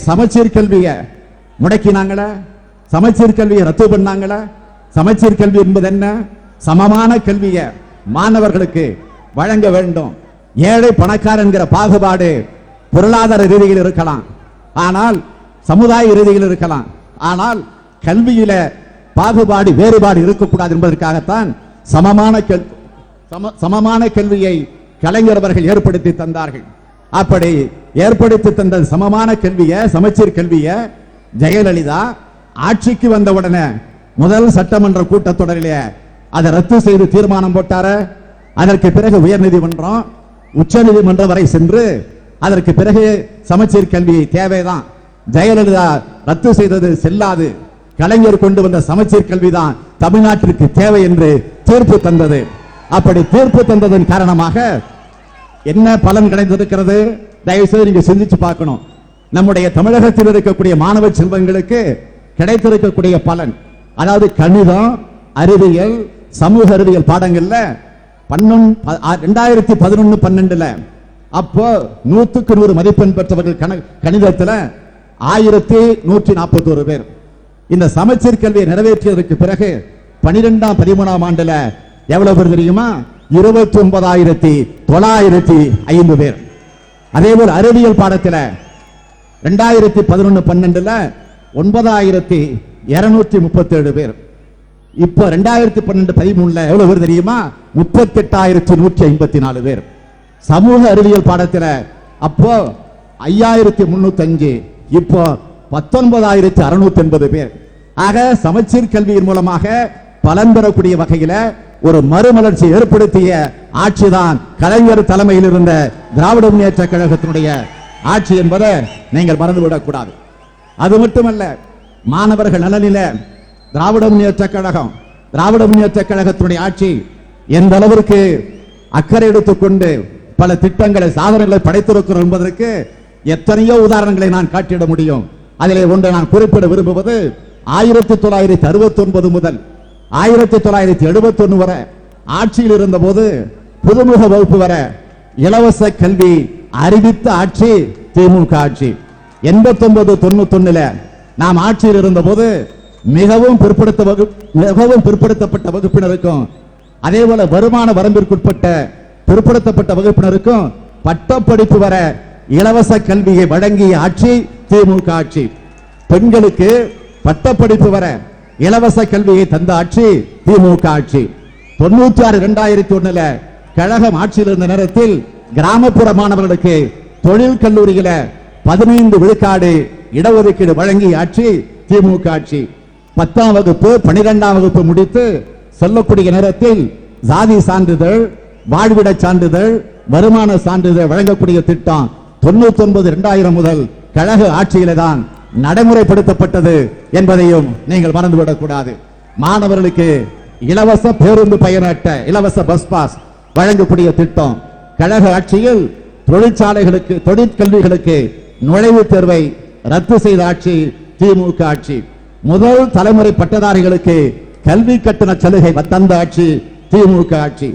சமச்சீர் கல்வியை முடக்கினாங்களா? சமச்சீர் கல்வியை ரத்து பண்ணாங்களா? சமச்சீர் கல்வி என்பது என்ன? சமமான கல்வியை மாணவர்களுக்கு வழங்க வேண்டும். ஏழை பணக்காரன் என்கிற பாகுபாடு பொருளாதார ரீதியில் இருக்கலாம், ஆனால் சமுதாய ரீதியில் இருக்கலாம், ஆனால் கல்வியில பாகுபாடு வேறுபாடு இருக்கக்கூடாது என்பதற்காகத்தான் சமமான கல்வியை கலைஞர் அவர்கள் ஏற்படுத்தி தந்தார்கள். அப்படி ஏற்படுத்தி தந்த சமமான கல்வியை, சமச்சீர் கல்வியை ஜெயலலிதா ஆட்சிக்கு வந்தவுடனே முதல் சட்டமன்ற கூட்டத்தொடரிலே அதை ரத்து செய்து தீர்மானம் போட்டார. அதற்கு பிறகு உயர்நீதிமன்றம், உச்ச நீதிமன்றம் வரை சென்று அதற்கு பிறகு சமச்சீர் கல்வி தேவைதான், ஜெயலலிதா ரத்து செய்தது செல்லாது, கலைஞர் கொண்டு வந்த சமச்சீர் கல்விதான் தமிழ்நாட்டிற்கு தேவை என்று தீர்ப்பு தந்தது. அப்படி தீர்ப்பு தந்ததன் காரணமாக என்ன பலன் கிடைத்திருக்கிறது? தயவு செய்து நீங்க சிந்திச்சு பார்க்கணும். நம்முடைய தமிழகத்தில் இருக்கக்கூடிய மாணவ செல்வங்களுக்கு கிடைத்திருக்கக்கூடிய பலன், அதாவது கணிதம், அறிவியல், சமூக அறிவியல் பாடங்கள்ல 2011-12 அப்போ 100க்கு 100 மதிப்பெண் பெற்றவர்கள் கணிதத்தில் 1141 பேர். இந்த சமச்சீர் கல்வியை நிறைவேற்றியதற்கு பிறகு 12-13 ஆண்டுல எவ்வளவு பேர் தெரியுமா? 29,905 பேர். அதே போல அறிவியல் பாடத்தில் 2011-12 9,237 பேர். இப்ப 2012-13 எவ்வளவு பேர் தெரியுமா? 38,154 பேர். சமூக அறிவியல் பாடத்தில் அப்போ 5,305, இப்போ 19,680 பேர். ஆக சமச்சீர் கல்வியின் மூலமாக பலன் பெறக்கூடிய வகையில் ஒரு மறுமலர்ச்சி ஏற்படுத்திய ஆட்சிதான் கலைஞர் தலைமையில் இருந்த திராவிட முன்னேற்ற கழகத்தினுடைய ஆட்சி என்பதை நீங்கள் மறந்துவிடக் கூடாது. அது மட்டுமல்ல, மாணவர்கள் நலனில திராவிட முன்னேற்ற கழகத்தினுடைய ஆட்சி எந்த அளவிற்கு அக்கறை எடுத்துக்கொண்டு பல திட்டங்களை, சாதனைகளை படைத்திருக்கிறோம் என்பதற்கு எத்தனையோ உதாரணங்களை நான் காட்டிட முடியும். அதிலே ஒன்றை நான் குறிப்பிட விரும்புவது, 1969 முதல் 1971 வரை ஆட்சியில் இருந்த போது புதுமுக வகுப்பு வரை இலவச கல்வி அறிவித்த ஆட்சி திமுக ஆட்சி. 89-91 நாம் ஆட்சியில் இருந்த போது மிகவும் பிற்படுத்தப்பட்ட வகுப்பினருக்கும், அதே போல வருமான வரம்பிற்குட்பட்ட பிற்படுத்தப்பட்ட வகுப்பினருக்கும் பட்டப்படிப்பு வர இலவச கல்வியை வழங்கிய ஆட்சி திமுக ஆட்சி. பெண்களுக்கு பட்டப்படிப்பு வர இலவச கல்வியை தந்த ஆட்சி திமுக ஆட்சி. 96-2001 கழகம் ஆட்சியில் இருந்த நேரத்தில் கிராமப்புற மாணவர்களுக்கு தொழில் கல்லூரியில 15 விழுக்காடு இடஒதுக்கீடு வழங்கிய ஆட்சி திமுக ஆட்சி. 10ஆம் வகுப்பு 12ஆம் வகுப்பு முடித்து செல்லக்கூடிய நேரத்தில் சாதி சான்றிதழ், வாழ்விட சான்றிதழ், வருமான சான்றிதழ் வழங்கக்கூடிய திட்டம் 99-2000 முதல் கழக ஆட்சியில தான் நடைமுறைப்படுத்தப்பட்டது என்பதையும் நீங்கள் மறந்துவிடக் கூடாது. மாணவர்களுக்கு இலவச பேருந்து பயணட்ட இலவச பஸ் பாஸ் வழங்கக்கூடிய திட்டம் கழக ஆட்சியில். தொழிற்சாலைகளுக்கு, தொழிற்கல்விகளுக்கு நுழைவுத் தேர்வை ரத்து செய்த ஆட்சி திமுக ஆட்சி. முதல் தலைமுறை பட்டதாரிகளுக்கு கல்வி கட்டண சலுகை தந்த ஆட்சி திமுக ஆட்சி.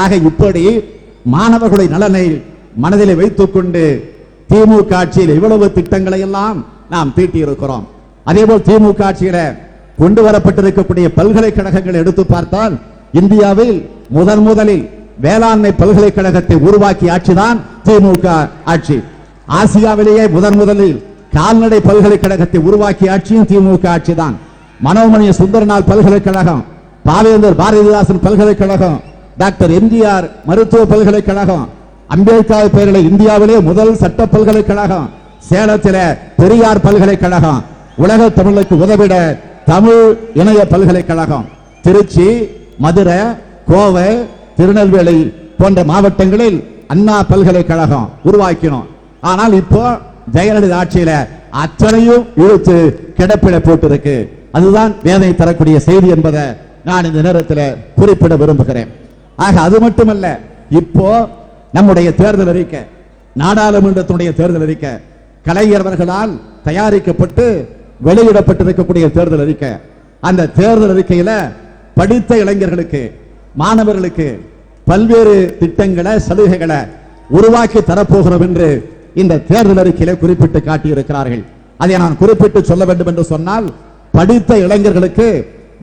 ஆக இப்படி மாணவர்களுடைய நலனை மனதிலே வைத்துக் கொண்டு திமுக ஆட்சியில் இவ்வளவு திட்டங்களை எல்லாம் நாம் தீட்டி இருக்கிறோம். அதேபோல் திமுக ஆட்சியில கொண்டு வரப்பட்டிருக்கக்கூடிய பல்கலைக்கழகங்களை எடுத்து பார்த்தால் இந்தியாவில் முதலில் வேளாண்மை பல்கலைக்கழகத்தை உருவாக்கிய ஆட்சிதான் திமுக ஆட்சி. ஆசியாவிலேயே முதலில் கால்நடை பல்கலைக்கழகத்தை உருவாக்கிய ஆட்சியும் திமுக ஆட்சி தான். மனோன்மணிய சுந்தரனார் பல்கலைக்கழகம், பாவேந்தர் பாரதிதாசன் பல்கலைக்கழகம், டாக்டர் எம்ஜிஆர் மருத்துவ பல்கலைக்கழகம், அம்பேத்கர் பெயரில் இந்தியாவிலே முதல் சட்ட பல்கலைக்கழகம், சேலத்தில பெரியார் பல்கலைக்கழகம், உலக தமிழுக்கு உதவிட தமிழ் இணைய பல்கலைக்கழகம், திருச்சி, மதுரை, கோவை, திருநெல்வேலி போன்ற மாவட்டங்களில் அண்ணா பல்கலைக்கழகம் உருவாக்கினோம். ஆனால் இப்போ ஜெயலலிதா ஆட்சியில அத்தனையும் இழுத்து கிடப்பிட போட்டிருக்கு. அதுதான் வேதனை தரக்கூடிய செய்தி என்பதை நான் இந்த நேரத்தில் குறிப்பிட விரும்புகிறேன். ஆக அது மட்டுமல்ல, இப்போ நம்முடைய தேர்தல் அறிக்கை, நாடாளுமன்றத்துடைய தேர்தல் அறிக்கை கலைஞர் அவர்களால் தயாரிக்கப்பட்டு வெளியிடப்பட்டிருக்கக்கூடிய தேர்தல் அறிக்கை. அந்த தேர்தல் அறிக்கையில படித்த இளைஞர்களுக்கு, மாணவர்களுக்கு பல்வேறு திட்டங்களை, சலுகைகளை உருவாக்கி தரப்போகிறோம் என்று இந்த தேர்தல் அறிக்கையில குறிப்பிட்டு காட்டியிருக்கிறார்கள். அதை நான் குறிப்பிட்டு சொல்ல வேண்டும் என்று சொன்னால், படித்த இளைஞர்களுக்கு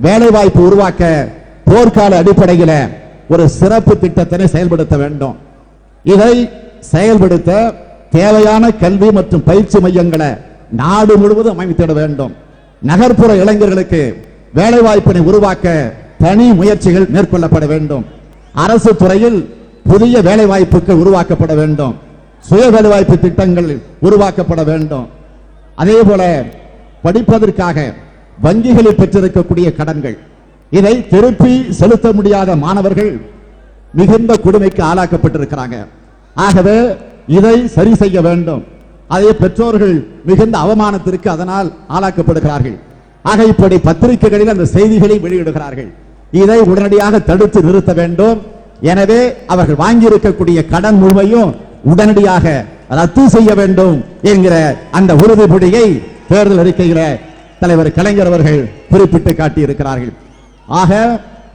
வேலை வாய்ப்பு உருவாக்க போர்க்கால அடிப்படையில் ஒரு சிறப்பு திட்டத்தினை செயல்படுத்த வேண்டும். இதை செயல்படுத்த தேவையான கல்வி மற்றும் பயிற்சி மையங்களை நாடு முழுவதும் அமைத்திட வேண்டும். நகர்ப்புற இளைஞர்களுக்கு வேலை வாய்ப்பினை உருவாக்க தனி முயற்சிகள் மேற்கொள்ளப்பட வேண்டும். அரசு துறையில் புதிய வேலை வாய்ப்புகள் உருவாக்கப்பட வேண்டும். சுய வேலை வாய்ப்பு திட்டங்கள் உருவாக்கப்பட வேண்டும். அதே போல படிப்பதற்காக வங்கிகளில் பெற்றிருக்கக்கூடிய கடன்கள், இதை திருப்பி செலுத்த முடியாத மாணவர்கள் மிகுந்த கொடுமைக்கு ஆளாக்கப்பட்டிருக்கிறாங்க. ஆகவே இதை சரி செய்ய வேண்டும். அதே பெற்றோர்கள் மிகுந்த அவமானத்திற்கு அதனால் ஆளாக்கப்படுகிறார்கள். ஆக இப்படி பத்திரிகைகளில் அந்த செய்திகளை வெளியிடுகிறார்கள். இதை உடனடியாக தடுத்து நிறுத்த வேண்டும். எனவே அவர்கள் வாங்கியிருக்கக்கூடிய கடன் முழுமையும் உடனடியாக ரத்து செய்ய வேண்டும் என்கிற அந்த உறுதிமொழியை தேர்தல் அறிக்கையில தலைவர் கலைஞர் அவர்கள் குறிப்பிட்டு காட்டியிருக்கிறார்கள். ஆக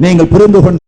நீங்கள் புரிந்து கொண்டு